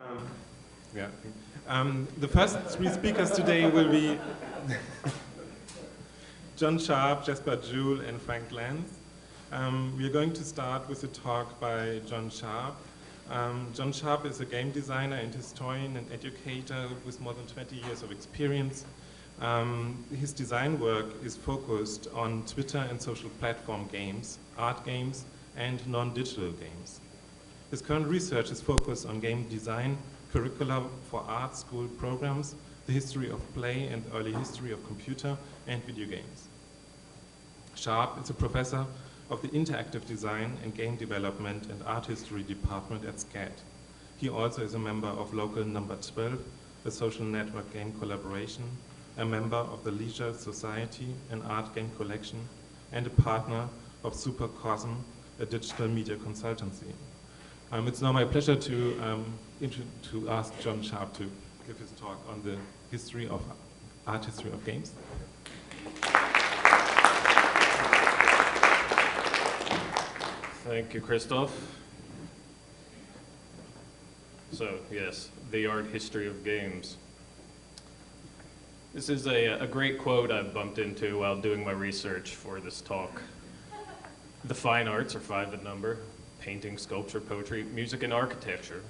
Um, yeah. The first three speakers today will be John Sharp, Jasper Joule, and Frank Lenz. We are going to start with a talk by John Sharp. John Sharp is a game designer and historian and educator with more than 20 years of experience. His design work is focused on Twitter and social platform games, art games, and non-digital games. His current research is focused on game design, curricula for art school programs, the history of play, and early history of computer and video games. Sharp is a professor of the Interactive Design and Game Development and Art History Department at SCAD. He also is a member of Local Number 12, a social network game collaboration, a member of the Leisure Society, an art game collection, and a partner of SuperCosm, a digital media consultancy. It's now my pleasure to ask John Sharp to give his talk on the history of art history of games. Thank you, Christoph. So, yes, the art history of games. This is a great quote I've bumped into while doing my research for this talk. The fine arts are 5 in number: painting, sculpture, poetry, music, and architecture,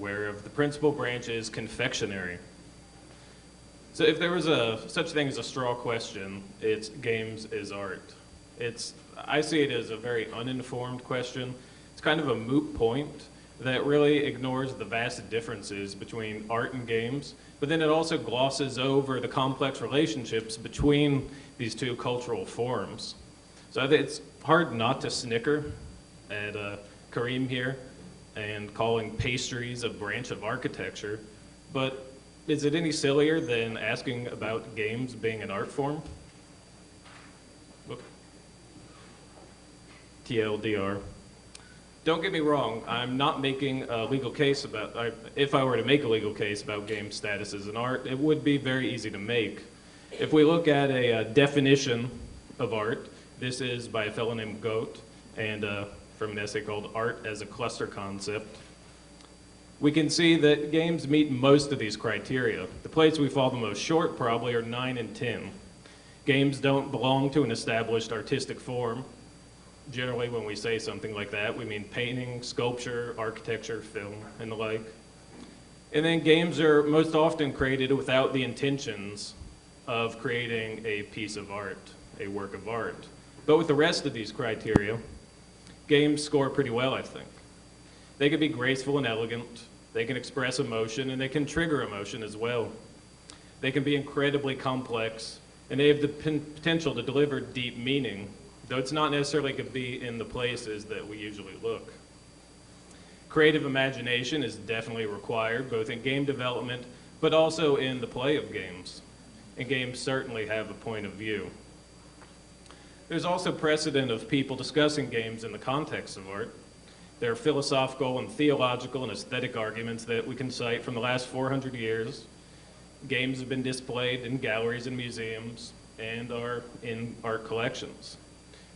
whereof the principal branch is confectionery. So if there was such thing as a straw question, it's games is art. I see it as a very uninformed question. It's kind of a moot point that really ignores the vast differences between art and games, but then it also glosses over the complex relationships between these two cultural forms. So I think it's hard not to snicker at Kareem here and calling pastries a branch of architecture, but is it any sillier than asking about games being an art form? Whoop. TLDR. Don't get me wrong, I'm not making a legal case about, if I were to make a legal case about game status as an art, it would be very easy to make. If we look at a definition of art, this is by a fellow named Goat, and from an essay called Art as a Cluster Concept, we can see that games meet most of these criteria. The place we fall the most short probably are 9 and 10. Games don't belong to an established artistic form. Generally, when we say something like that, we mean painting, sculpture, architecture, film, and the like. And then games are most often created without the intentions of creating a piece of art, a work of art. But with the rest of these criteria, games score pretty well, I think. They can be graceful and elegant, they can express emotion, and they can trigger emotion as well. They can be incredibly complex, and they have the potential to deliver deep meaning, though it's not necessarily going to be in the places that we usually look. Creative imagination is definitely required, both in game development, but also in the play of games. And games certainly have a point of view. There's also precedent of people discussing games in the context of art. There are philosophical and theological and aesthetic arguments that we can cite from the last 400 years. Games have been displayed in galleries and museums and are in art collections.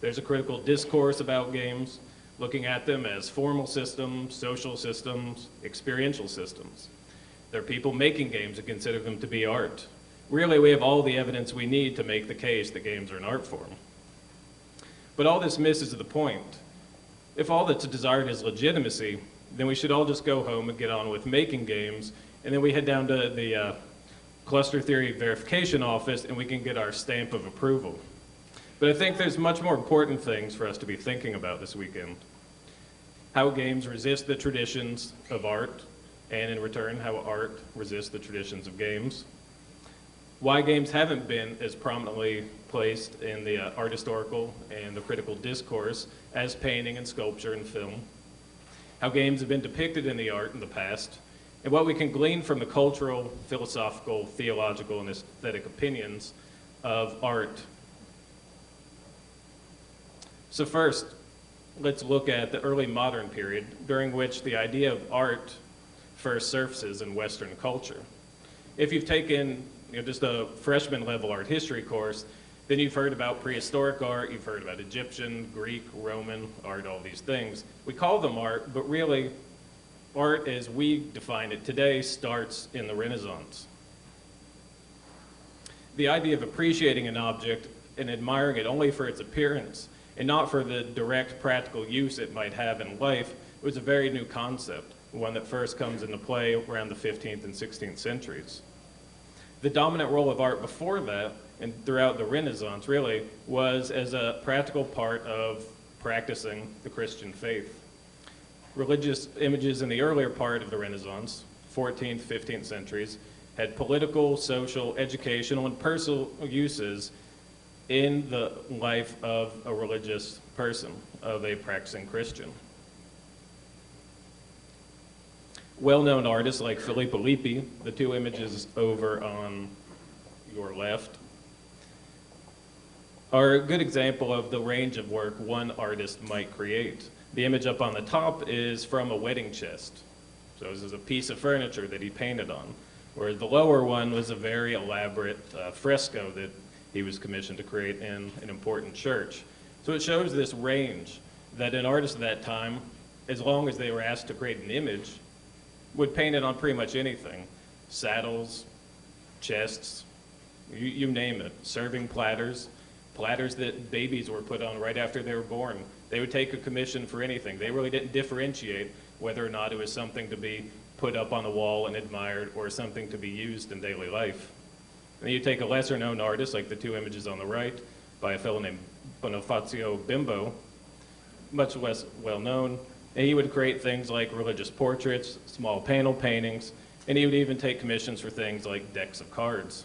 There's a critical discourse about games, looking at them as formal systems, social systems, experiential systems. There are people making games that consider them to be art. Really, we have all the evidence we need to make the case that games are an art form. But all this misses the point. If all that's desired is legitimacy, then we should all just go home and get on with making games, and then we head down to the cluster theory verification office and we can get our stamp of approval. But I think there's much more important things for us to be thinking about this weekend. How games resist the traditions of art, and in return, how art resists the traditions of games. Why games haven't been as prominently placed in the art historical and the critical discourse as painting and sculpture and film. How games have been depicted in the art in the past, and what we can glean from the cultural, philosophical, theological, and aesthetic opinions of art. So first, let's look at the early modern period, during which the idea of art first surfaces in Western culture. If you've taken just a freshman level art history course, then you've heard about prehistoric art, you've heard about Egyptian, Greek, Roman art, all these things. We call them art, but really Art, as we define it today, starts in the Renaissance. The idea of appreciating an object and admiring it only for its appearance and not for the direct practical use it might have in life was a very new concept, one that first comes into play around the 15th and 16th centuries. The dominant role of art before that, and throughout the Renaissance really, was as a practical part of practicing the Christian faith. Religious images in the earlier part of the Renaissance, 14th, 15th centuries, had political, social, educational, and personal uses in the life of a religious person, of a practicing Christian. Well-known artists like Filippo Lippi, the two images over on your left, are a good example of the range of work one artist might create. The image up on the top is from a wedding chest. So this is a piece of furniture that he painted on, whereas the lower one was a very elaborate fresco that he was commissioned to create in an important church. So it shows this range that an artist at that time, as long as they were asked to create an image, would paint it on pretty much anything. Saddles, chests, you name it. Serving platters, platters that babies were put on right after they were born. They would take a commission for anything. They really didn't differentiate whether or not it was something to be put up on the wall and admired or something to be used in daily life. And then you take a lesser known artist, like the two images on the right, by a fellow named Bonifacio Bimbo, much less well known, and he would create things like religious portraits, small panel paintings, and he would even take commissions for things like decks of cards.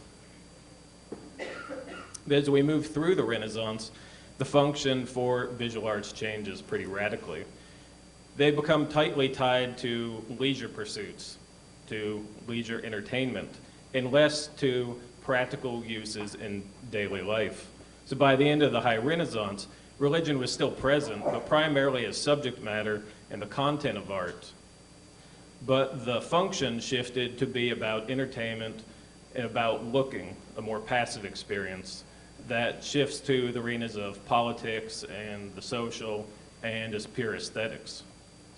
But as we move through the Renaissance, the function for visual arts changes pretty radically. They become tightly tied to leisure pursuits, to leisure entertainment, and less to practical uses in daily life. So by the end of the High Renaissance, religion was still present, but primarily as subject matter and the content of art. But the function shifted to be about entertainment and about looking, a more passive experience that shifts to the arenas of politics and the social and as pure aesthetics.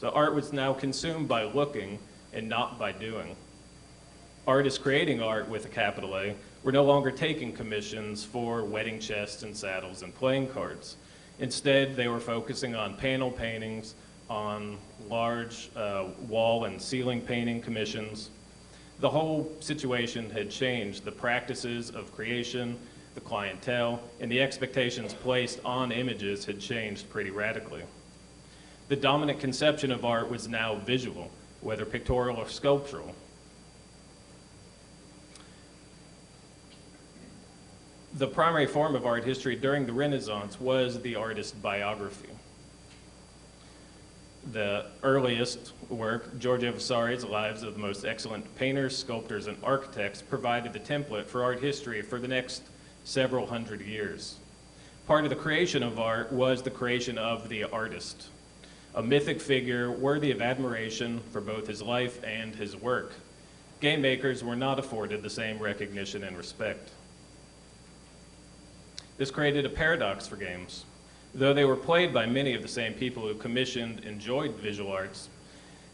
So art was now consumed by looking and not by doing. Artists creating art with a capital A were no longer taking commissions for wedding chests and saddles and playing cards. Instead, they were focusing on panel paintings, on large wall and ceiling painting commissions. The whole situation had changed. The practices of creation, the clientele, and the expectations placed on images had changed pretty radically. The dominant conception of art was now visual, whether pictorial or sculptural. The primary form of art history during the Renaissance was the artist's biography. The earliest work, Giorgio Vasari's Lives of the Most Excellent Painters, Sculptors, and Architects, provided the template for art history for the next several hundred years. Part of the creation of art was the creation of the artist, a mythic figure worthy of admiration for both his life and his work. Game makers were not afforded the same recognition and respect. This created a paradox for games. Though they were played by many of the same people who commissioned, enjoyed visual arts,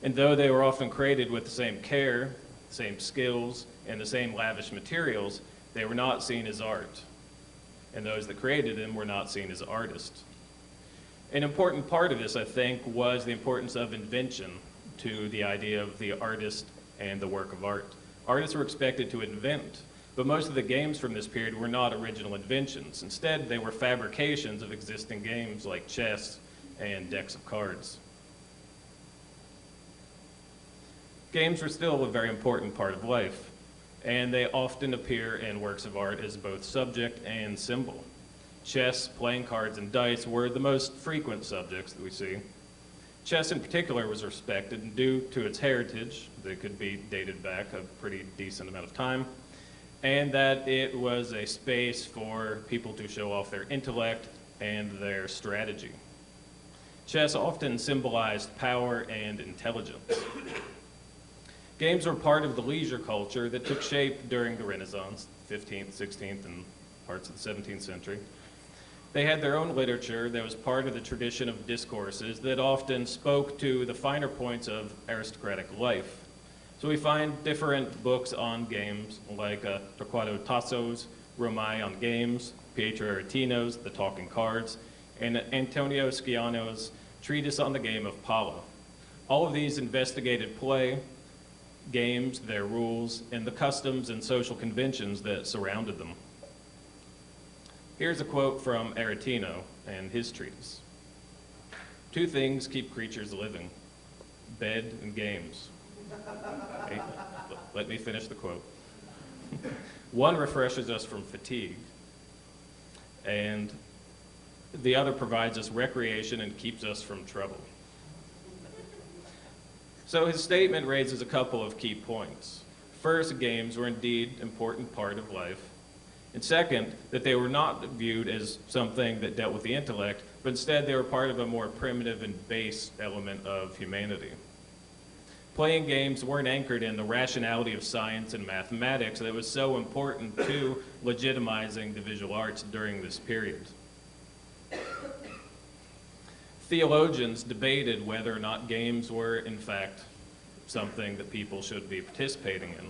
and though they were often created with the same care, same skills, and the same lavish materials, they were not seen as art. And those that created them were not seen as artists. An important part of this, I think, was the importance of invention to the idea of the artist and the work of art. Artists were expected to invent, but most of the games from this period were not original inventions. Instead, they were fabrications of existing games like chess and decks of cards. Games were still a very important part of life, and they often appear in works of art as both subject and symbol. Chess, playing cards, and dice were the most frequent subjects that we see. Chess in particular was respected due to its heritage that could be dated back a pretty decent amount of time, and that it was a space for people to show off their intellect and their strategy. Chess often symbolized power and intelligence. Games were part of the leisure culture that took shape during the Renaissance, 15th, 16th, and parts of the 17th century. They had their own literature that was part of the tradition of discourses that often spoke to the finer points of aristocratic life. So we find different books on games, like Torquato Tasso's Romai on Games, Pietro Aretino's The Talking Cards, and Antonio Sciano's Treatise on the Game of Palo. All of these investigated play, games, their rules, and the customs and social conventions that surrounded them. Here's a quote from Aretino and his treatise. "Two things keep creatures living, bed and games." Okay, let me finish the quote. "One refreshes us from fatigue, and the other provides us recreation and keeps us from trouble." So his statement raises a couple of key points. First, games were indeed an important part of life. And second, that they were not viewed as something that dealt with the intellect, but instead they were part of a more primitive and base element of humanity. Playing games weren't anchored in the rationality of science and mathematics that was so important to legitimizing the visual arts during this period. Theologians debated whether or not games were, in fact, something that people should be participating in.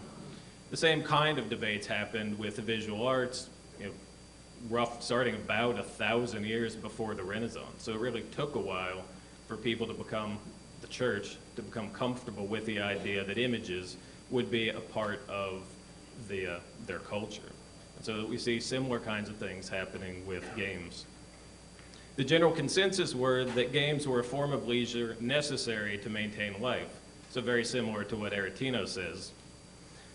The same kind of debates happened with the visual arts, starting about 1,000 years before the Renaissance. So it really took a while for people to become, the church, to become comfortable with the idea that images would be a part of their culture. And so we see similar kinds of things happening with games. The general consensus were that games were a form of leisure necessary to maintain life. So very similar to what Aretino says.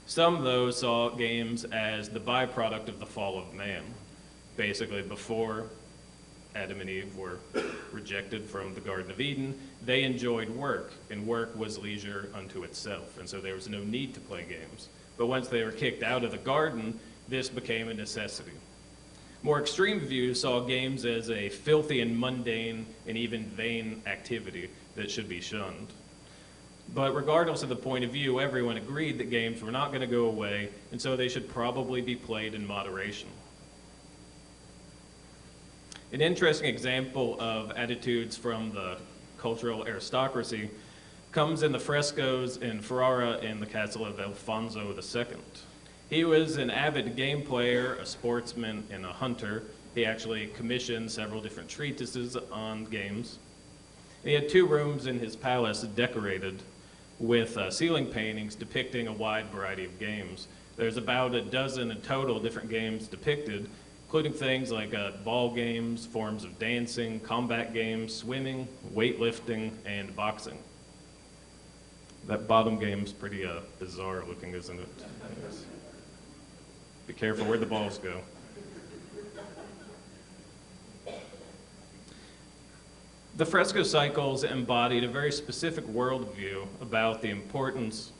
Some, though, saw games as the byproduct of the fall of man. Basically, before Adam and Eve were rejected from the Garden of Eden, they enjoyed work, and work was leisure unto itself, and so there was no need to play games. But once they were kicked out of the garden, this became a necessity. More extreme views saw games as a filthy and mundane and even vain activity that should be shunned. But regardless of the point of view, everyone agreed that games were not going to go away, and so they should probably be played in moderation. An interesting example of attitudes from the cultural aristocracy comes in the frescoes in Ferrara in the castle of Alfonso II. He was an avid game player, a sportsman, and a hunter. He actually commissioned several different treatises on games. He had 2 rooms in his palace decorated with ceiling paintings depicting a wide variety of games. There's about a dozen in total different games depicted, including things like ball games, forms of dancing, combat games, swimming, weightlifting, and boxing. That bottom game's pretty bizarre looking, isn't it? Yes. Be careful where the balls go. The Fresco Cycles embodied a very specific worldview about the importance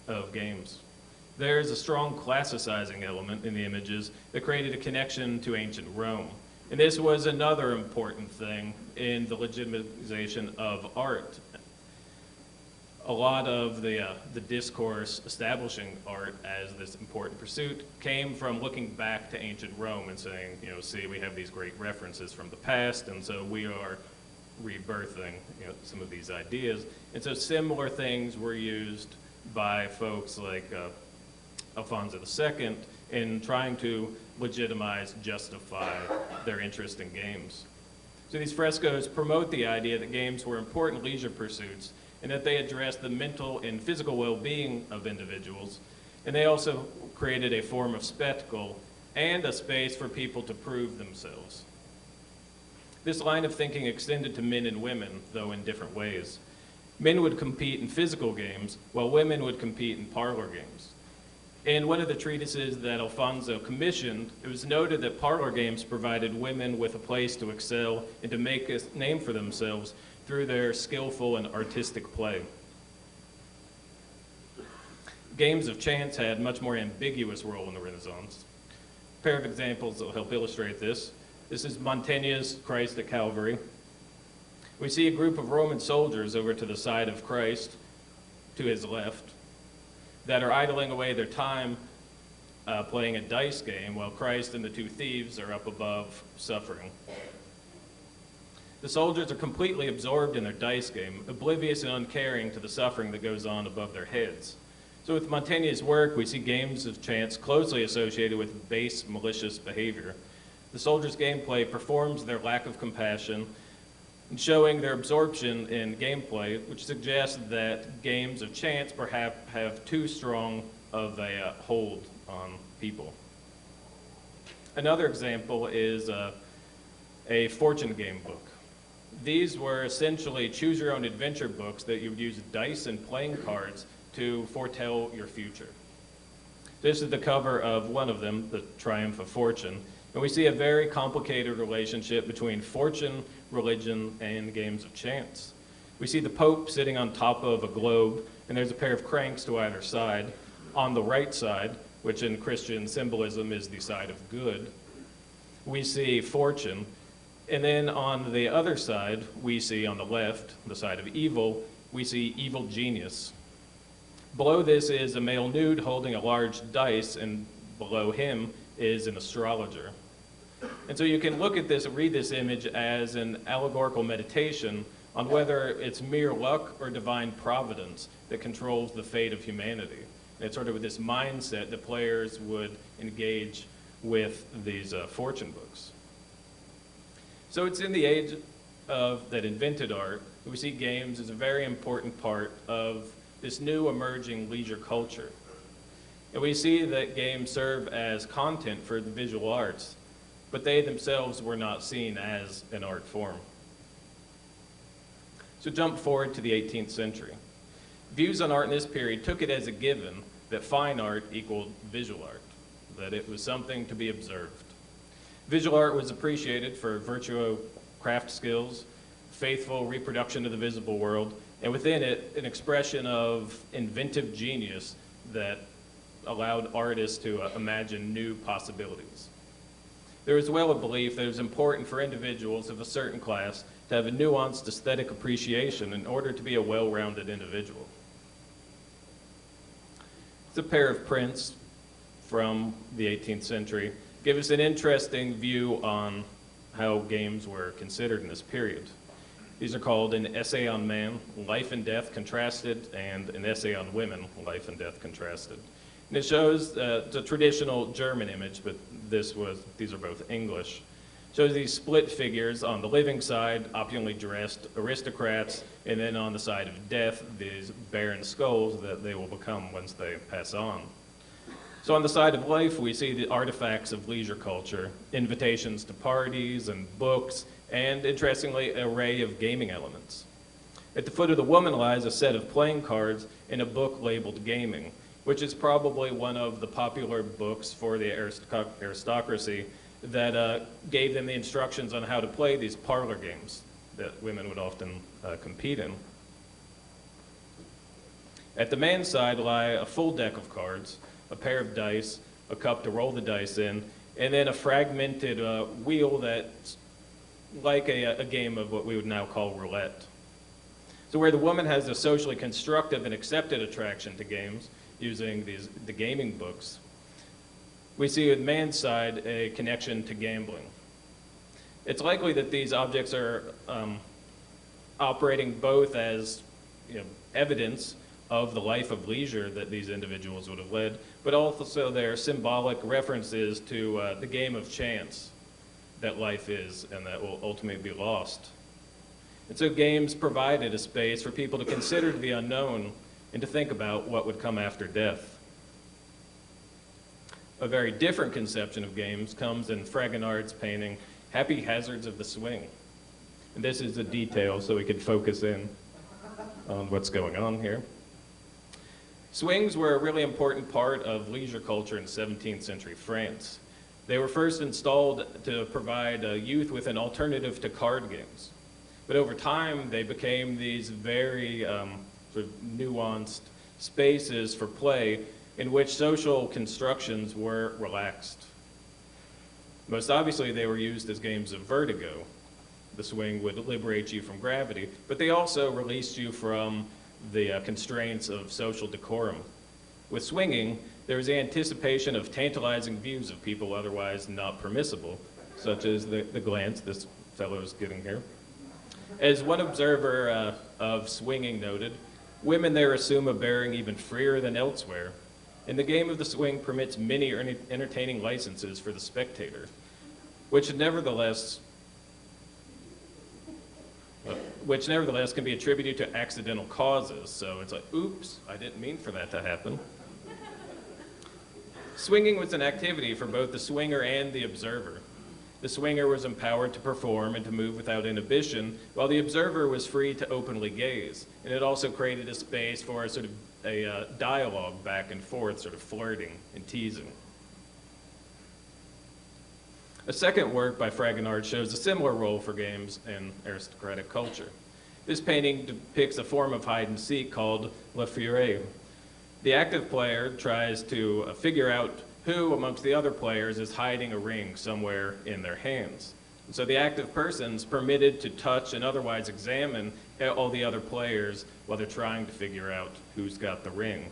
of games. There's a strong classicizing element in the images that created a connection to ancient Rome. And this was another important thing in the legitimization of art. A lot of the discourse establishing art as this important pursuit came from looking back to ancient Rome and saying, see, we have these great references from the past, and so we are rebirthing some of these ideas. And so similar things were used by folks like Alfonso II in trying to legitimize, justify their interest in games. So these frescoes promote the idea that games were important leisure pursuits and that they addressed the mental and physical well-being of individuals. And they also created a form of spectacle and a space for people to prove themselves. This line of thinking extended to men and women, though in different ways. Men would compete in physical games, while women would compete in parlor games. In one of the treatises that Alfonso commissioned, it was noted that parlor games provided women with a place to excel and to make a name for themselves through their skillful and artistic play. Games of chance had a much more ambiguous role in the Renaissance. A pair of examples that will help illustrate this. This is Mantegna's Christ at Calvary. We see a group of Roman soldiers over to the side of Christ, to his left, that are idling away their time playing a dice game while Christ and the two thieves are up above suffering. The soldiers are completely absorbed in their dice game, oblivious and uncaring to the suffering that goes on above their heads. So with Montaigne's work, we see games of chance closely associated with base, malicious behavior. The soldiers' gameplay performs their lack of compassion, and showing their absorption in gameplay, which suggests that games of chance perhaps have too strong of a hold on people. Another example is a fortune game book. These were essentially choose-your-own-adventure books that you would use dice and playing cards to foretell your future. This is the cover of one of them, The Triumph of Fortune, and we see a very complicated relationship between fortune, religion, and games of chance. We see the Pope sitting on top of a globe, and there's a pair of cranks to either side. On the right side, which in Christian symbolism is the side of good, we see fortune. And then on the other side, we see on the left, the side of evil, we see evil genius. Below this is a male nude holding a large dice, and below him is an astrologer. And so you can look at this and read this image as an allegorical meditation on whether it's mere luck or divine providence that controls the fate of humanity. And it's sort of with this mindset that players would engage with these fortune books. So it's in the age that invented art that we see games as a very important part of this new emerging leisure culture. And we see that games serve as content for the visual arts, but they themselves were not seen as an art form. So jump forward to the 18th century. Views on art in this period took it as a given that fine art equaled visual art, that it was something to be observed. Visual art was appreciated for virtuo craft skills, faithful reproduction of the visible world, and within it, an expression of inventive genius that allowed artists to imagine new possibilities. There was well a belief that it was important for individuals of a certain class to have a nuanced aesthetic appreciation in order to be a well-rounded individual. It's a pair of prints from the 18th century give us an interesting view on how games were considered in this period. These are called An Essay on Man, Life and Death Contrasted, and An Essay on Women, Life and Death Contrasted. And it shows the traditional German image, but these are both English. Shows these split figures on the living side, opulently dressed aristocrats, and then on the side of death, these barren skulls that they will become once they pass on. So on the side of life, we see the artifacts of leisure culture, invitations to parties and books, and interestingly, an array of gaming elements. At the foot of the woman lies a set of playing cards and a book labeled Gaming, which is probably one of the popular books for the aristocracy that gave them the instructions on how to play these parlor games that women would often compete in. At the man's side lie a full deck of cards, a pair of dice, a cup to roll the dice in, and then a fragmented wheel that's like a game of what we would now call roulette. So where the woman has a socially constructive and accepted attraction to games, using the gaming books, we see at the man's side a connection to gambling. It's likely that these objects are operating both as evidence of the life of leisure that these individuals would have led, but also they're symbolic references to the game of chance that life is and that will ultimately be lost. And so games provided a space for people to consider the unknown and to think about what would come after death. A very different conception of games comes in Fragonard's painting, Happy Hazards of the Swing. And this is a detail so we can focus in on what's going on here. Swings were a really important part of leisure culture in 17th century France. They were first installed to provide youth with an alternative to card games. But over time, they became these very sort of nuanced spaces for play in which social constructions were relaxed. Most obviously, they were used as games of vertigo. The swing would liberate you from gravity, but they also released you from the constraints of social decorum. With swinging, There was anticipation of tantalizing views of people otherwise not permissible, such as the glance this fellow is getting here. As one observer of swinging noted, women there assume a bearing even freer than elsewhere, and the game of the swing permits many entertaining licenses for the spectator, which nevertheless can be attributed to accidental causes. So it's like, oops, I didn't mean for that to happen. Swinging was an activity for both the swinger and the observer. The swinger was empowered to perform and to move without inhibition, while the observer was free to openly gaze. And it also created a space for a sort of a dialogue back and forth, sort of flirting and teasing. A second work by Fragonard shows a similar role for games in aristocratic culture. This painting depicts a form of hide and seek called la fiere. The active player tries to figure out who amongst the other players is hiding a ring somewhere in their hands. And so the active person's permitted to touch and otherwise examine all the other players while they're trying to figure out who's got the ring.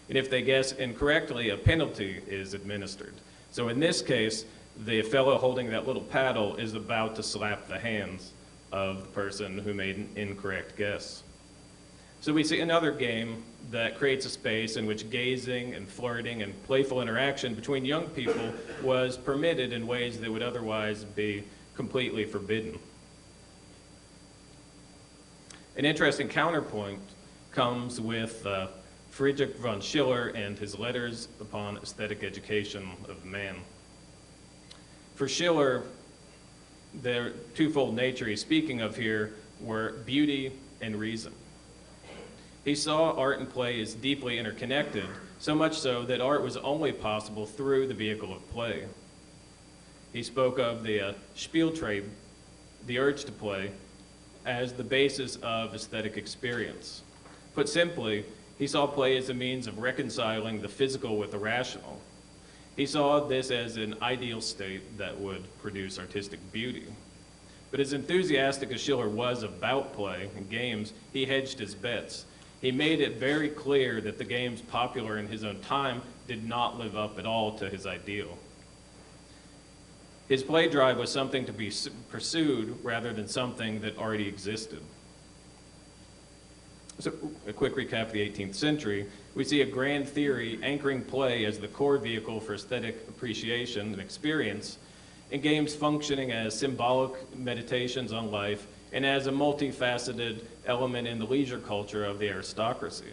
And if they guess incorrectly, a penalty is administered. So in this case, the fellow holding that little paddle is about to slap the hands of the person who made an incorrect guess. So we see another game that creates a space in which gazing and flirting and playful interaction between young people was permitted in ways that would otherwise be completely forbidden. An interesting counterpoint comes with Friedrich Von Schiller and his letters upon aesthetic education of man. For Schiller, the twofold nature he's speaking of here were beauty and reason. He saw art and play as deeply interconnected, so much so that art was only possible through the vehicle of play. He spoke of the Spieltrieb, the urge to play, as the basis of aesthetic experience. Put simply, he saw play as a means of reconciling the physical with the rational. He saw this as an ideal state that would produce artistic beauty. But as enthusiastic as Schiller was about play and games, he hedged his bets. He made it very clear that the games popular in his own time did not live up at all to his ideal. His play drive was something to be pursued rather than something that already existed. So a quick recap of the 18th century, we see a grand theory anchoring play as the core vehicle for aesthetic appreciation and experience, and games functioning as symbolic meditations on life and as a multifaceted element in the leisure culture of the aristocracy.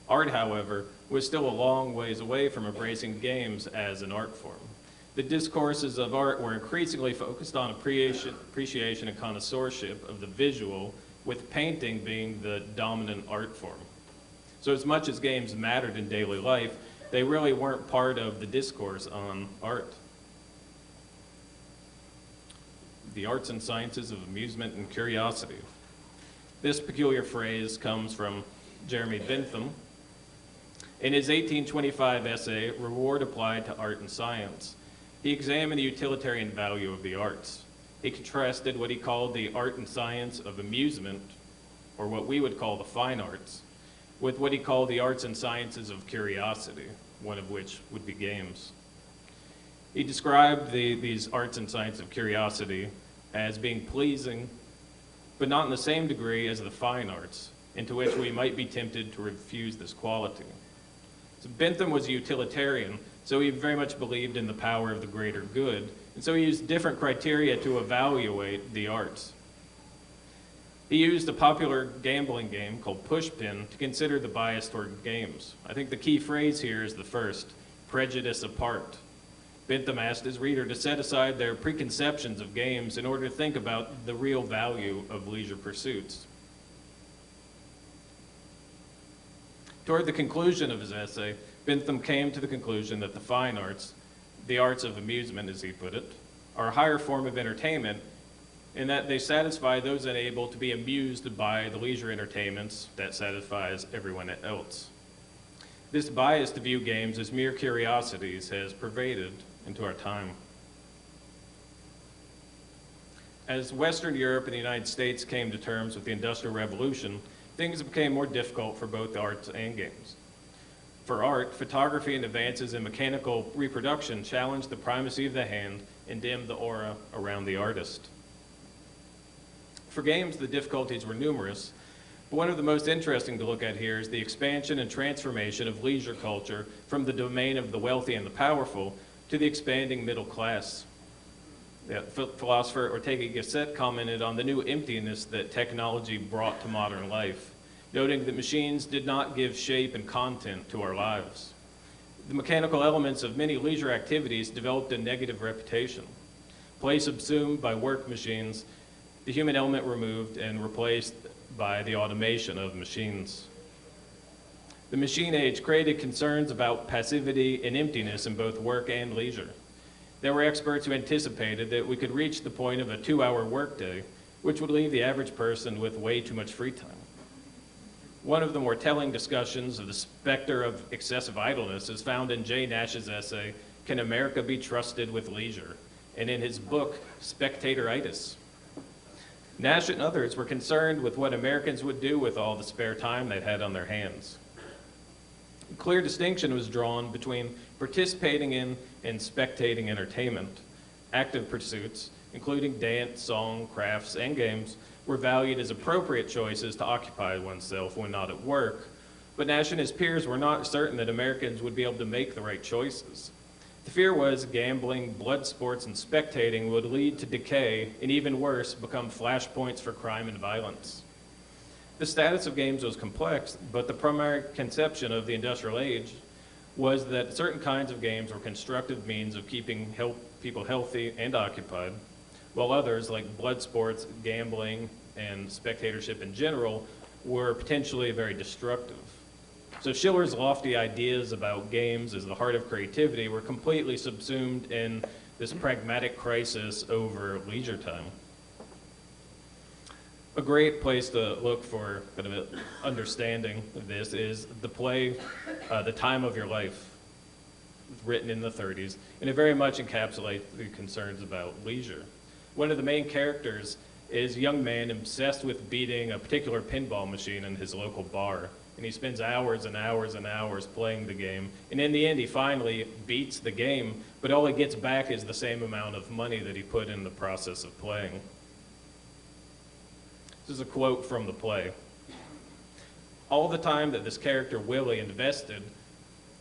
Art, however, was still a long ways away from embracing games as an art form. The discourses of art were increasingly focused on appreciation and connoisseurship of the visual, with painting being the dominant art form. So as much as games mattered in daily life, they really weren't part of the discourse on art. The arts and sciences of amusement and curiosity. This peculiar phrase comes from Jeremy Bentham. In his 1825 essay, Reward Applied to Art and Science, he examined the utilitarian value of the arts. He contrasted what he called the art and science of amusement, or what we would call the fine arts, with what he called the arts and sciences of curiosity, one of which would be games. He described these arts and sciences of curiosity as being pleasing, but not in the same degree as the fine arts, into which we might be tempted to refuse this quality. So Bentham was a utilitarian, so he very much believed in the power of the greater good, and so he used different criteria to evaluate the arts. He used a popular gambling game called Pushpin to consider the bias toward games. I think the key phrase here is the first, prejudice apart. Bentham asked his reader to set aside their preconceptions of games in order to think about the real value of leisure pursuits. Toward the conclusion of his essay, Bentham came to the conclusion that the fine arts, the arts of amusement as he put it, are a higher form of entertainment in that they satisfy those unable to be amused by the leisure entertainments that satisfies everyone else. This bias to view games as mere curiosities has pervaded into our time. As Western Europe and the United States came to terms with the Industrial Revolution, things became more difficult for both the arts and games. For art, photography and advances in mechanical reproduction challenged the primacy of the hand and dimmed the aura around the artist. For games, the difficulties were numerous, but one of the most interesting to look at here is the expansion and transformation of leisure culture from the domain of the wealthy and the powerful to the expanding middle class. Philosopher Ortega y Gasset commented on the new emptiness that technology brought to modern life, noting that machines did not give shape and content to our lives. The mechanical elements of many leisure activities developed a negative reputation. Play subsumed by work machines, the human element removed and replaced by the automation of machines. The machine age created concerns about passivity and emptiness in both work and leisure. There were experts who anticipated that we could reach the point of a 2-hour workday, which would leave the average person with way too much free time. One of the more telling discussions of the specter of excessive idleness is found in J. Nash's essay, Can America Be Trusted with Leisure? And in his book, Spectatoritis. Nash and others were concerned with what Americans would do with all the spare time they'd had on their hands. A clear distinction was drawn between participating in and spectating entertainment. Active pursuits, including dance, song, crafts, and games, were valued as appropriate choices to occupy oneself when not at work, but Nash and his peers were not certain that Americans would be able to make the right choices. The fear was gambling, blood sports, and spectating would lead to decay, and even worse, become flashpoints for crime and violence. The status of games was complex, but the primary conception of the industrial age was that certain kinds of games were constructive means of keeping people healthy and occupied, while others, like blood sports, gambling, and spectatorship in general, were potentially very destructive. So Schiller's lofty ideas about games as the heart of creativity were completely subsumed in this pragmatic crisis over leisure time. A great place to look for kind of an understanding of this is the play, The Time of Your Life, written in the 30s, and it very much encapsulates the concerns about leisure. One of the main characters is a young man obsessed with beating a particular pinball machine in his local bar. And he spends hours and hours and hours playing the game. And in the end, he finally beats the game, but all he gets back is the same amount of money that he put in the process of playing. This is a quote from the play. All the time that this character, Willie, invested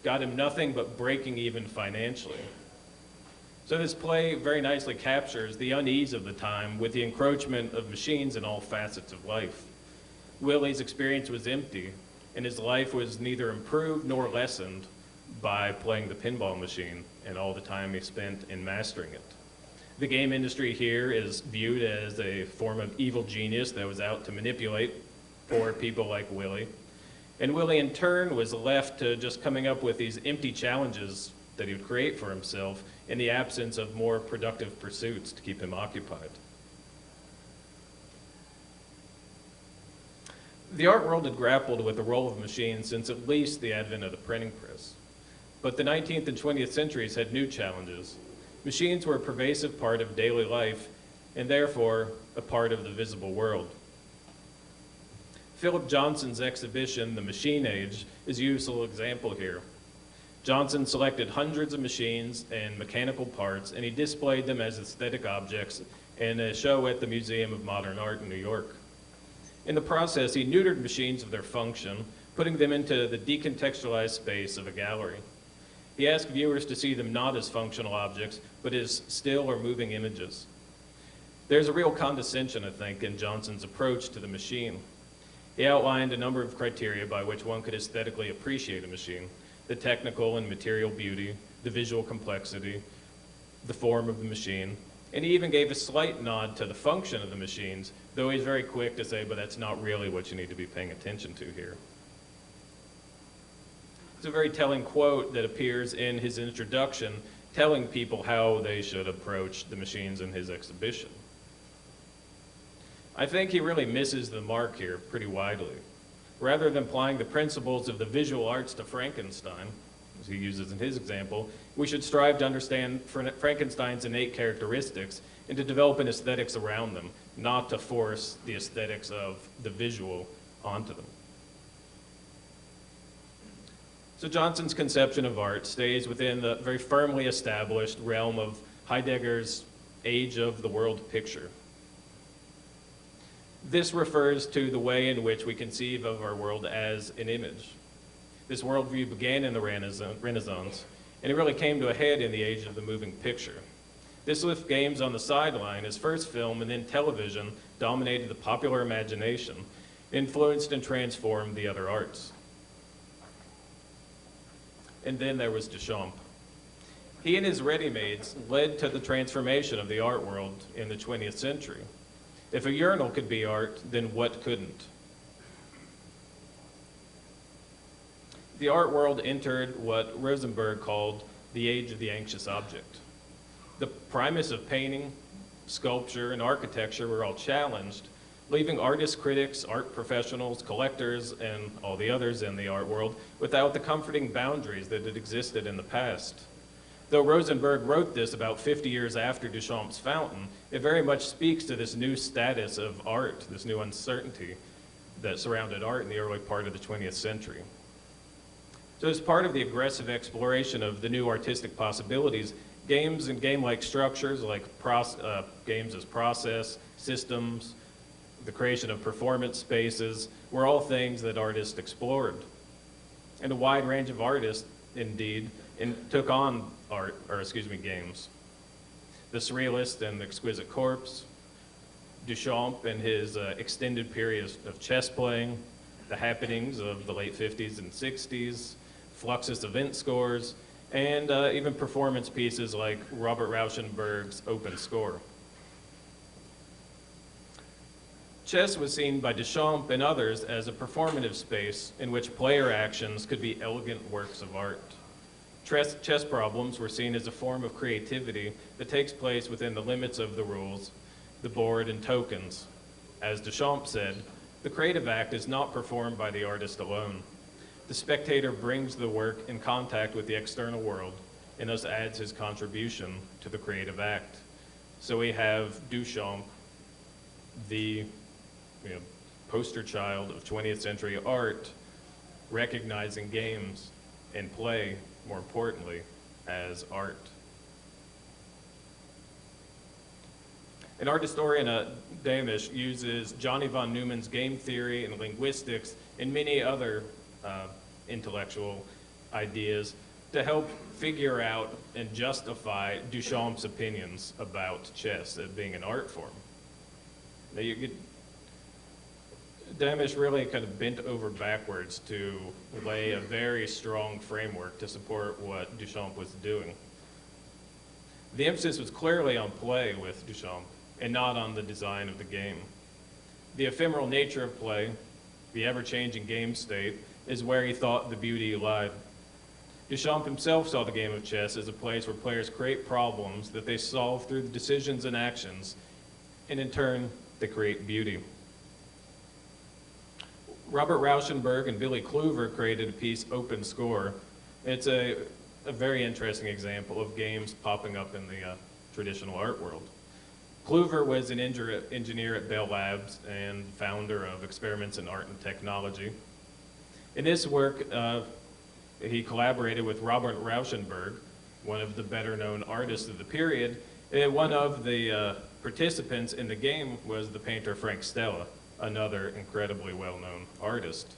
got him nothing but breaking even financially. So this play very nicely captures the unease of the time with the encroachment of machines in all facets of life. Willie's experience was empty, and his life was neither improved nor lessened by playing the pinball machine and all the time he spent in mastering it. The game industry here is viewed as a form of evil genius that was out to manipulate poor people like Willie. And Willie, in turn, was left to just coming up with these empty challenges that he would create for himself in the absence of more productive pursuits to keep him occupied. The art world had grappled with the role of machines since at least the advent of the printing press. But the 19th and 20th centuries had new challenges. Machines were a pervasive part of daily life and therefore a part of the visible world. Philip Johnson's exhibition, The Machine Age, is a useful example here. Johnson selected hundreds of machines and mechanical parts, and he displayed them as aesthetic objects in a show at the Museum of Modern Art in New York. In the process, he neutered machines of their function, putting them into the decontextualized space of a gallery. He asked viewers to see them not as functional objects, but as still or moving images. There's a real condescension, I think, in Johnson's approach to the machine. He outlined a number of criteria by which one could aesthetically appreciate a machine: the technical and material beauty, the visual complexity, the form of the machine, and he even gave a slight nod to the function of the machines, though he's very quick to say, but that's not really what you need to be paying attention to here. It's a very telling quote that appears in his introduction, telling people how they should approach the machines in his exhibition. I think he really misses the mark here pretty widely. Rather than applying the principles of the visual arts to Frankenstein, as he uses in his example, we should strive to understand Frankenstein's innate characteristics and to develop an aesthetics around them, not to force the aesthetics of the visual onto them. So Johnson's conception of art stays within the very firmly established realm of Heidegger's age of the world picture. This refers to the way in which we conceive of our world as an image. This worldview began in the Renaissance, and it really came to a head in the age of the moving picture. This left games on the sideline as first film and then television dominated the popular imagination, influenced and transformed the other arts. And then there was Duchamp. He and his ready-mades led to the transformation of the art world in the 20th century. If a urinal could be art, then what couldn't? The art world entered what Rosenberg called the age of the anxious object. The primus of painting, sculpture, and architecture were all challenged, leaving artists, critics, art professionals, collectors, and all the others in the art world without the comforting boundaries that had existed in the past. Though Rosenberg wrote this about 50 years after Duchamp's Fountain, it very much speaks to this new status of art, this new uncertainty that surrounded art in the early part of the 20th century. So as part of the aggressive exploration of the new artistic possibilities, games and game-like structures like games as process, systems, the creation of performance spaces were all things that artists explored. And a wide range of artists, indeed, took on games. The Surrealist and the Exquisite Corpse, Duchamp and his extended period of chess playing, the happenings of the late 50s and 60s, Fluxus event scores, and even performance pieces like Robert Rauschenberg's Open Score. Chess was seen by Duchamp and others as a performative space in which player actions could be elegant works of art. Chess problems were seen as a form of creativity that takes place within the limits of the rules, the board, and tokens. As Duchamp said, the creative act is not performed by the artist alone. The spectator brings the work in contact with the external world and thus adds his contribution to the creative act. So we have Duchamp, the poster child of 20th century art, recognizing games and play, more importantly, as art. An art historian, Damisch, uses Johnny von Neumann's game theory and linguistics and many other intellectual ideas to help figure out and justify Duchamp's opinions about chess as being an art form. Now Damisch really kind of bent over backwards to lay a very strong framework to support what Duchamp was doing. The emphasis was clearly on play with Duchamp and not on the design of the game. The ephemeral nature of play, the ever-changing game state, is where he thought the beauty lied. Duchamp himself saw the game of chess as a place where players create problems that they solve through the decisions and actions, and in turn, they create beauty. Robert Rauschenberg and Billy Kluver created a piece, Open Score. It's a very interesting example of games popping up in the traditional art world. Kluver was an engineer at Bell Labs and founder of Experiments in Art and Technology. In this work, he collaborated with Robert Rauschenberg, one of the better-known artists of the period, and one of the participants in the game was the painter Frank Stella, another incredibly well-known artist.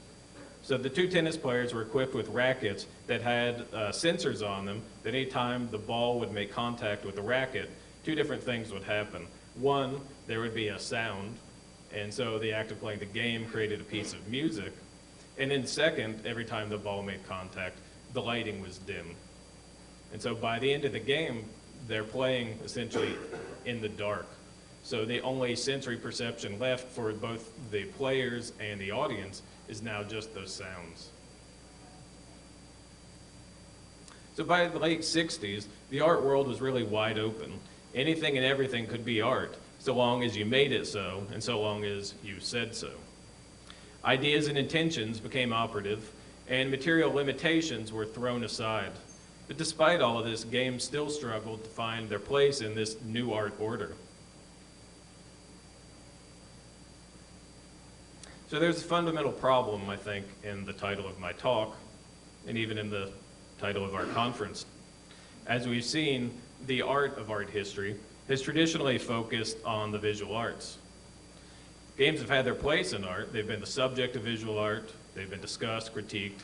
So the two tennis players were equipped with rackets that had sensors on them that any time the ball would make contact with the racket, two different things would happen. One, there would be a sound, and so the act of playing the game created a piece of music. And then second, every time the ball made contact, the lighting was dim. And so by the end of the game, they're playing essentially in the dark. So the only sensory perception left for both the players and the audience is now just those sounds. So by the late 60s, the art world was really wide open. Anything and everything could be art, so long as you made it so, and so long as you said so. Ideas and intentions became operative, and material limitations were thrown aside. But despite all of this, games still struggled to find their place in this new art order. So there's a fundamental problem, I think, in the title of my talk. and even in the title of our conference. As we've seen, the art of art history has traditionally focused on the visual arts. Games have had their place in art. They've been the subject of visual art. They've been discussed, critiqued,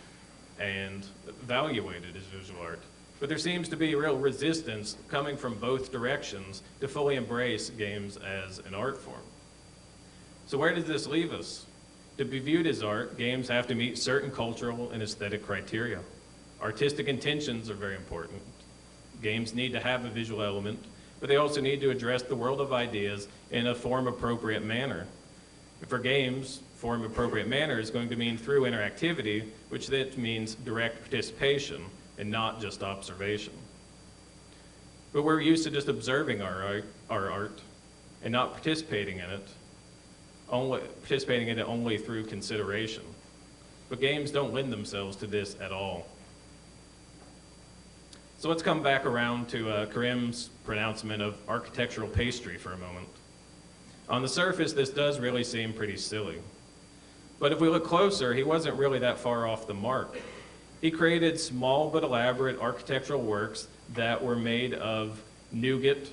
and evaluated as visual art. But there seems to be real resistance coming from both directions to fully embrace games as an art form. So where does this leave us? To be viewed as art, games have to meet certain cultural and aesthetic criteria. Artistic intentions are very important. Games need to have a visual element, but they also need to address the world of ideas in a form-appropriate manner. For games, form-appropriate manner is going to mean through interactivity, which then means direct participation and not just observation. But we're used to just observing our art and not participating in it, only through consideration. But games don't lend themselves to this at all. So let's come back around to Karim's pronouncement of architectural pastry for a moment. On the surface, this does really seem pretty silly. But if we look closer, he wasn't really that far off the mark. He created small but elaborate architectural works that were made of nougat,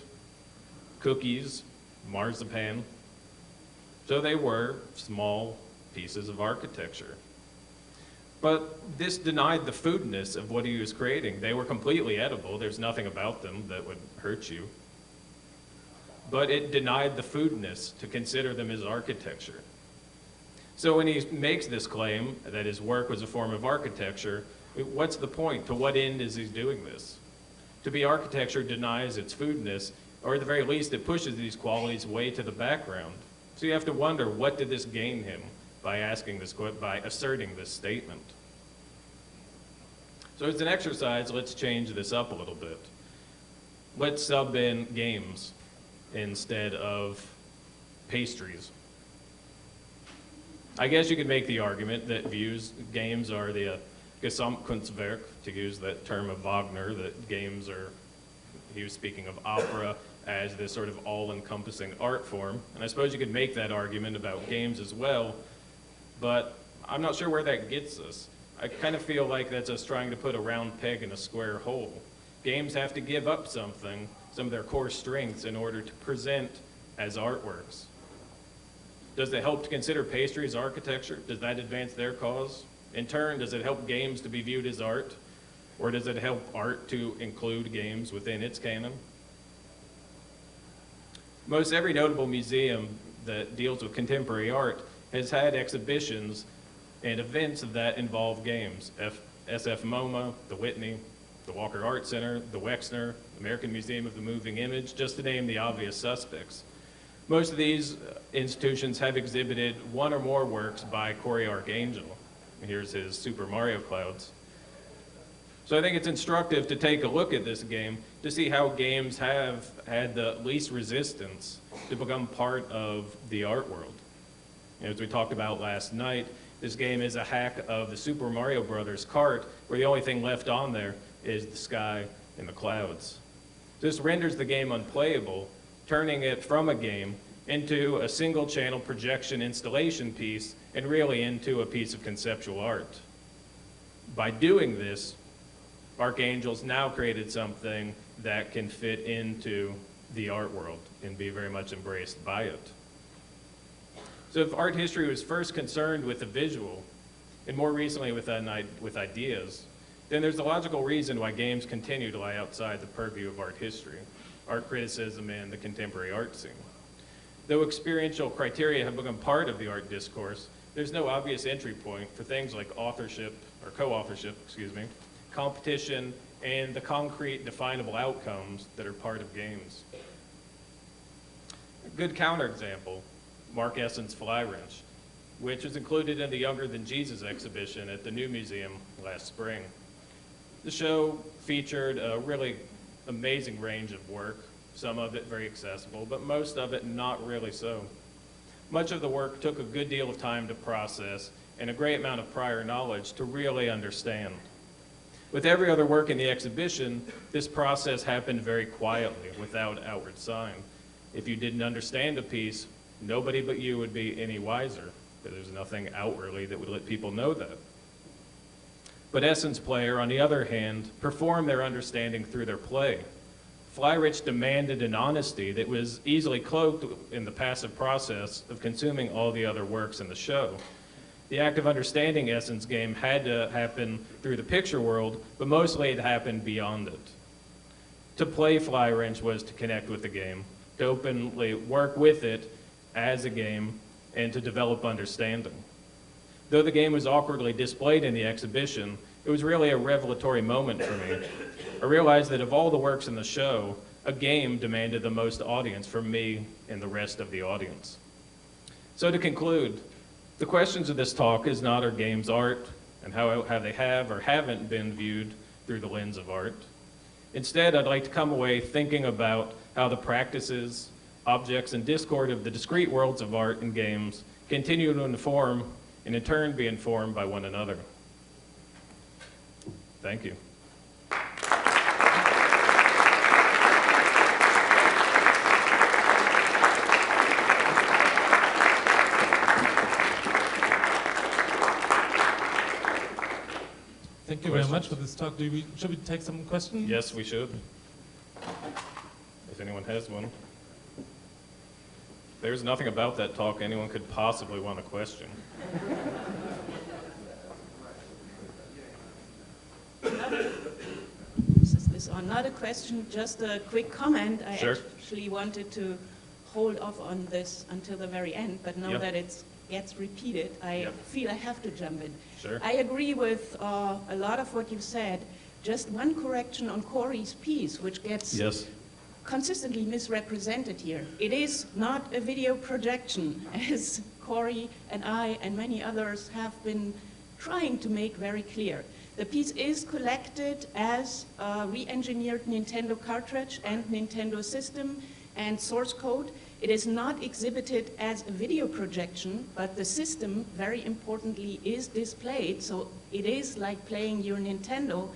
cookies, marzipan. So they were small pieces of architecture. But this denied the foodness of what he was creating. They were completely edible. There's nothing about them that would hurt you. But it denied the foodness to consider them as architecture. So when he makes this claim that his work was a form of architecture, what's the point? To what end is he doing this? To be architecture denies its foodness, or at the very least it pushes these qualities way to the background. So you have to wonder, what did this gain him by asserting this statement? So as an exercise, let's change this up a little bit. Let's sub in games instead of pastries. I guess you could make the argument that games are the Gesamtkunstwerk, to use that term of Wagner, that games are, he was speaking of opera as this sort of all-encompassing art form. And I suppose you could make that argument about games as well, but I'm not sure where that gets us. I kind of feel like that's us trying to put a round peg in a square hole. Games have to give up something, some of their core strengths, in order to present as artworks. Does it help to consider pastry as architecture? Does that advance their cause? In turn, does it help games to be viewed as art? Or does it help art to include games within its canon? Most every notable museum that deals with contemporary art has had exhibitions and events that involve games. SF MoMA, the Whitney, the Walker Art Center, the Wexner, American Museum of the Moving Image, just to name the obvious suspects. Most of these institutions have exhibited one or more works by Cory Arcangel. Here's his Super Mario Clouds. So I think it's instructive to take a look at this game to see how games have had the least resistance to become part of the art world. As we talked about last night, this game is a hack of the Super Mario Brothers cart, where the only thing left on there is the sky and the clouds. This renders the game unplayable, turning it from a game into a single channel projection installation piece and really into a piece of conceptual art. By doing this, Arcangel's now created something that can fit into the art world and be very much embraced by it. So if art history was first concerned with the visual, and more recently with ideas, then there's a logical reason why games continue to lie outside the purview of art history, art criticism, and the contemporary art scene. Though experiential criteria have become part of the art discourse, there's no obvious entry point for things like authorship, or co-authorship, competition, and the concrete definable outcomes that are part of games. A good counterexample, Mark Essen's Fly Wrench, which was included in the Younger Than Jesus exhibition at the New Museum last spring. The show featured a really amazing range of work, some of it very accessible, but most of it not really so. Much of the work took a good deal of time to process and a great amount of prior knowledge to really understand. With every other work in the exhibition, this process happened very quietly, without outward sign. If you didn't understand a piece, nobody but you would be any wiser, because there's nothing outwardly that would let people know that. But Essence Player, on the other hand, performed their understanding through their play. Flyrich demanded an honesty that was easily cloaked in the passive process of consuming all the other works in the show. The active understanding Essence game had to happen through the picture world, but mostly it happened beyond it. To play Flyrich was to connect with the game, to openly work with it as a game, and to develop understanding. Though the game was awkwardly displayed in the exhibition, it was really a revelatory moment for me. I realized that of all the works in the show, a game demanded the most audience from me and the rest of the audience. So to conclude, the questions of this talk is not are games art and how they have or haven't been viewed through the lens of art. Instead, I'd like to come away thinking about how the practices, objects, and discord of the discrete worlds of art and games continue to inform and in turn be informed by one another. Thank you. Thank you very much for this talk. Should we take some questions? Yes, we should. If anyone has one. There's nothing about that talk anyone could possibly want to question. Is this on? Not a question, just a quick comment. I Sure. actually wanted to hold off on this until the very end, but now Yep. that it gets repeated, I Yep. feel I have to jump in. Sure. I agree with a lot of what you said. Just one correction on Corey's piece, which gets Yes. consistently misrepresented here. It is not a video projection, as Corey and I and many others have been trying to make very clear. The piece is collected as a re-engineered Nintendo cartridge and Nintendo system and source code. It is not exhibited as a video projection, but the system, very importantly, is displayed, so it is like playing your Nintendo.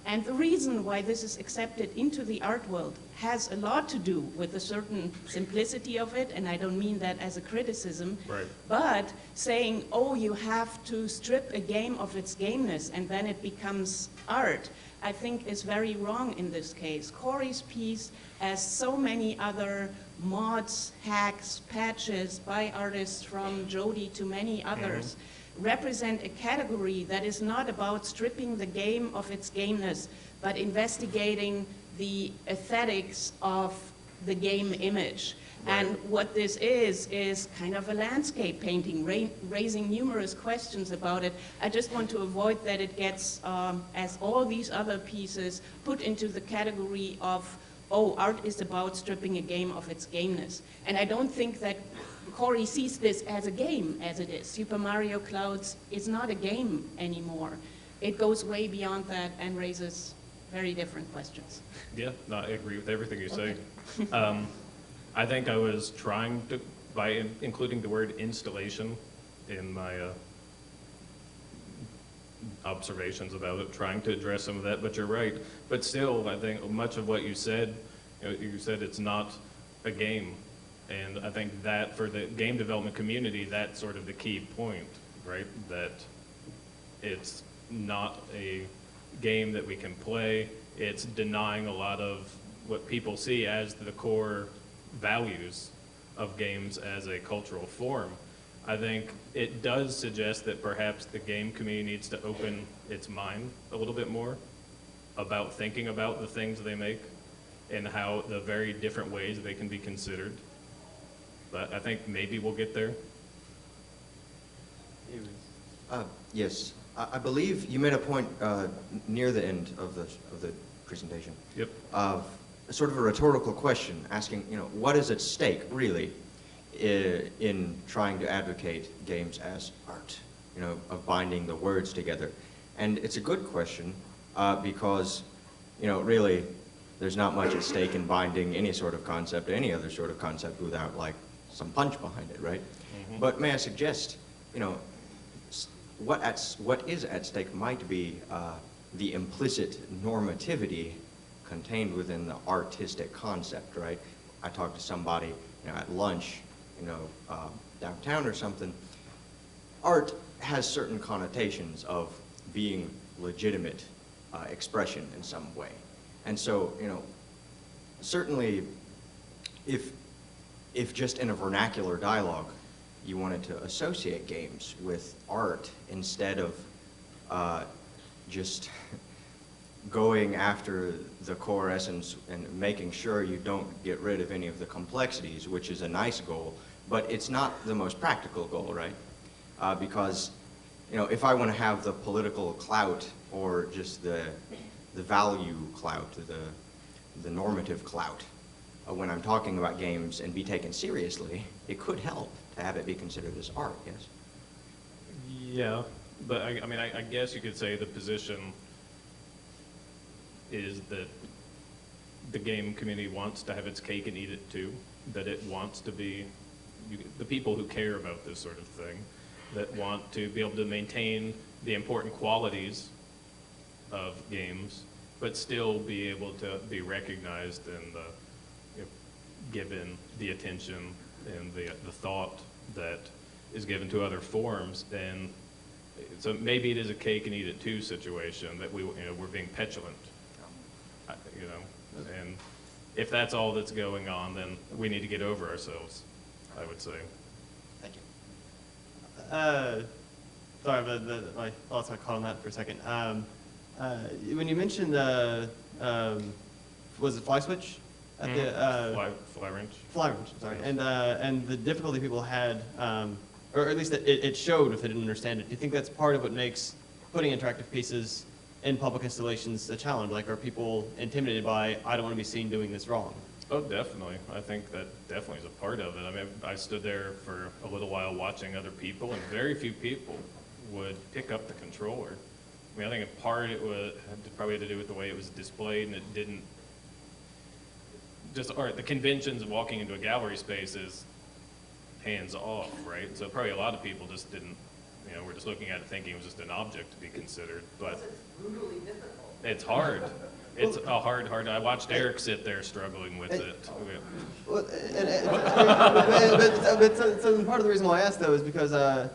And the reason why this is accepted into the art world has a lot to do with a certain simplicity of it, and I don't mean that as a criticism, Right. but saying, oh, you have to strip a game of its gameness and then it becomes art, I think is very wrong in this case. Corey's piece, as so many other mods, hacks, patches by artists from Jody to many others, represent a category that is not about stripping the game of its gameness, but investigating the aesthetics of the game image. Right. And what this is kind of a landscape painting, raising numerous questions about it. I just want to avoid that it gets, as all these other pieces, put into the category of, oh, art is about stripping a game of its gameness. And I don't think that Corey sees this as a game, as it is. Super Mario Clouds is not a game anymore. It goes way beyond that and raises very different questions. Yeah, no, I agree with everything you say. Okay. I think I was trying to, by including the word installation in my observations about it, trying to address some of that, but you're right. But still, I think much of what you said it's not a game. And I think that for the game development community, that's sort of the key point, right? That it's not a game that we can play. It's denying a lot of what people see as the core values of games as a cultural form. I think it does suggest that perhaps the game community needs to open its mind a little bit more about thinking about the things they make and how the very different ways they can be considered. But I think maybe we'll get there. Yes, I believe you made a point near the end of the presentation. Yep. Of sort of a rhetorical question, asking, what is at stake really in trying to advocate games as art, of binding the words together. And it's a good question because, really, there's not much at stake in binding any sort of concept, any other sort of concept without like some punch behind it, right? Mm-hmm. But may I suggest, what is at stake might be the implicit normativity contained within the artistic concept, right? I talked to somebody, at lunch, downtown or something. Art has certain connotations of being legitimate expression in some way. And so, certainly if just in a vernacular dialogue you wanted to associate games with art instead of just going after the core essence and making sure you don't get rid of any of the complexities, which is a nice goal, but it's not the most practical goal, right? Because, if I want to have the political clout or just the value clout, the normative clout, when I'm talking about games and be taken seriously, it could help to have it be considered as art, yes? Yeah, but I guess you could say the position is that the game community wants to have its cake and eat it too, that it wants to be, the people who care about this sort of thing, that want to be able to maintain the important qualities of games, but still be able to be recognized and given the attention and the thought that is given to other forms. And so maybe it is a cake and eat it too situation that we're being petulant, and if that's all that's going on, then we need to get over ourselves, I would say. Thank you. Sorry, but my thoughts got caught on that for a second. When you mentioned was it fly switch? At the, fly wrench. Fly wrench, sorry. And the difficulty people had, or at least it showed if they didn't understand it. Do you think that's part of what makes putting interactive pieces in public installations a challenge? Like, are people intimidated by, I don't want to be seen doing this wrong? Oh, definitely. I think that definitely is a part of it. I mean, I stood there for a little while watching other people, and very few people would pick up the controller. I mean, I think a part it was probably had to do with the way it was displayed, and it didn't just, the conventions of walking into a gallery space is hands off, right? So probably a lot of people just didn't, we're just looking at it thinking it was just an object to be considered, but it's brutally difficult. It's hard. It's a hard. I watched Eric sit there struggling with it. Well, so part of the reason why I asked though is because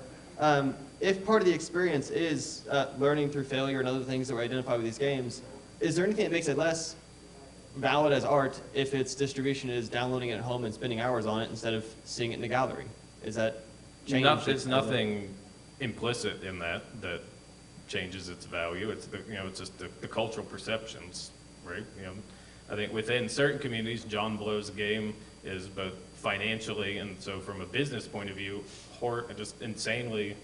if part of the experience is learning through failure and other things that we identify with these games, is there anything that makes it less valid as art if its distribution is downloading it at home and spending hours on it instead of seeing it in the gallery? Is that changed? There's nothing implicit in that changes its value. It's it's just the cultural perceptions, right? I think within certain communities, John Blow's game is both financially and so from a business point of view, just insanely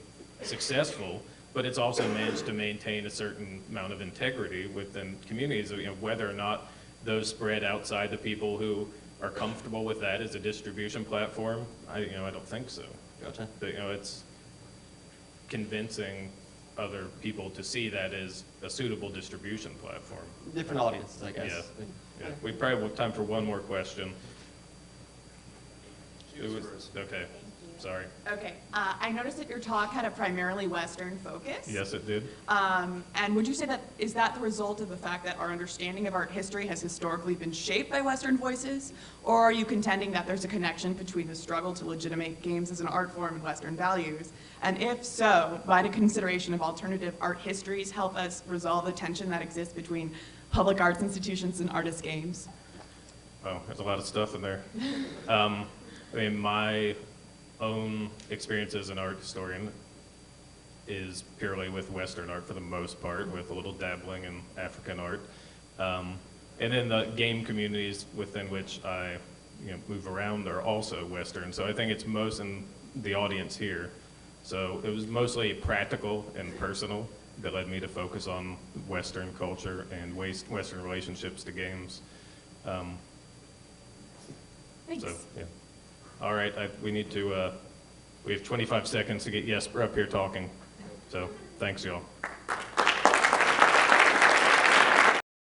successful. But it's also managed to maintain a certain amount of integrity within communities. Whether or not those spread outside the people who are comfortable with that as a distribution platform, I don't think so. Gotcha. But, it's convincing other people to see that as a suitable distribution platform. Different audiences, I guess. Yeah. We probably have time for one more question. Okay. Sorry. Okay, I noticed that your talk had a primarily Western focus. Yes, it did. And would you say is that the result of the fact that our understanding of art history has historically been shaped by Western voices? Or are you contending that there's a connection between the struggle to legitimate games as an art form and Western values? And if so, why do consideration of alternative art histories help us resolve the tension that exists between public arts institutions and artist games? Oh, there's a lot of stuff in there. My own experience as an art historian is purely with Western art for the most part, with a little dabbling in African art. And then the game communities within which I move around are also Western. So I think it's most in the audience here. So it was mostly practical and personal that led me to focus on Western culture and Western relationships to games. Thanks. So, yeah. All right, we need to, we have 25 seconds to get Jesper up here talking. So, thanks, y'all.